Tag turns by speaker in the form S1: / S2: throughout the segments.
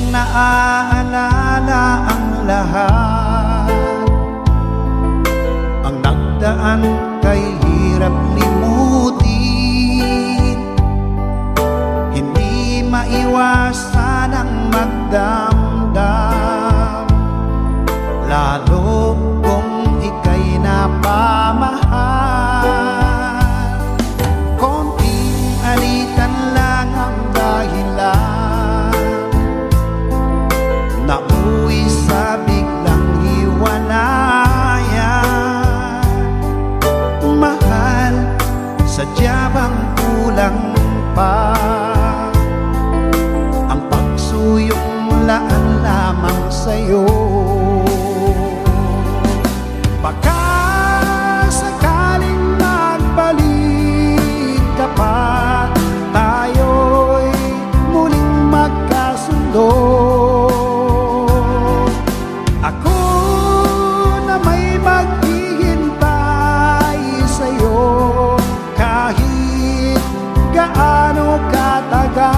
S1: naaalala ang lahat, ang nagdaan kay hirap limutin. Hindi maiwasan ang magdamdam, lalo kung ika'y napamahal. Konting alitan lang ang dahilan, nauwi sa biglang hiwalayan. Mahal, sadya bang kulang pa ang pagsuyong laan lamang sa'yo? Baka sakaling magbalik ka pa, tayo'y muling magkasundo. Ako na may maghihintay sa'yo kahit gaano katagal.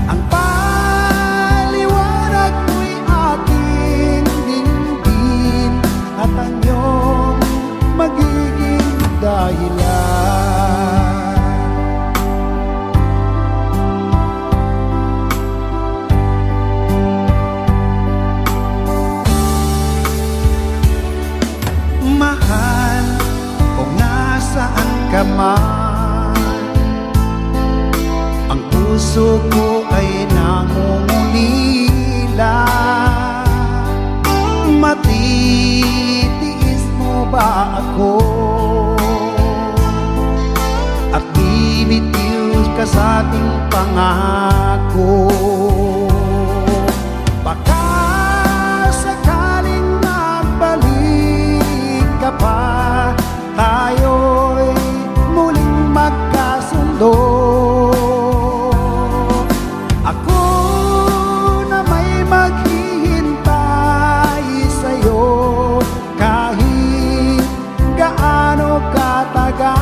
S1: Ang paliwanag mo'y aking dinggin at ang iyong magiging dahilan. Mahal, kung nasaan ka man, ang puso ko ay nangungulila. Matitiis mo ba ako at bibitiw ka sa ating pangako? Baka sakaling magbalik ka pa, tayo'y muling magkasundo. Ako na may maghihintay sa'yo kahit gaano katagal.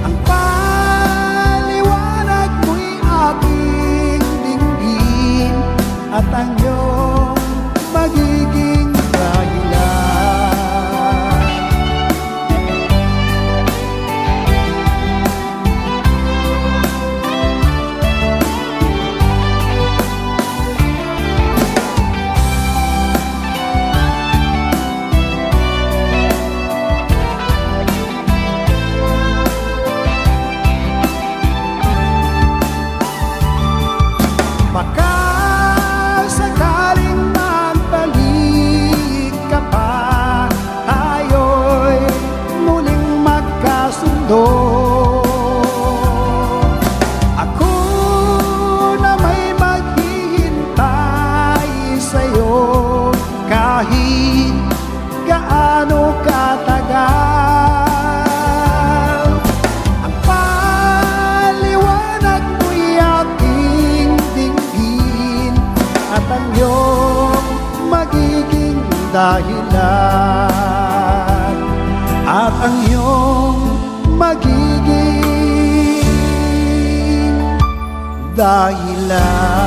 S1: Ang paliwanag mo'y aking dinggin at ang iyong magiging dahilan. Baka sakaling magbalik ka pa, tayo'y muling magkasundo. Ako na may maghihintay sa'yo kahit gaano katagal. Ang paliwanag mo'y aking dinggin at ang iyong magiging dahilan, at ang iyong magiging dahilan.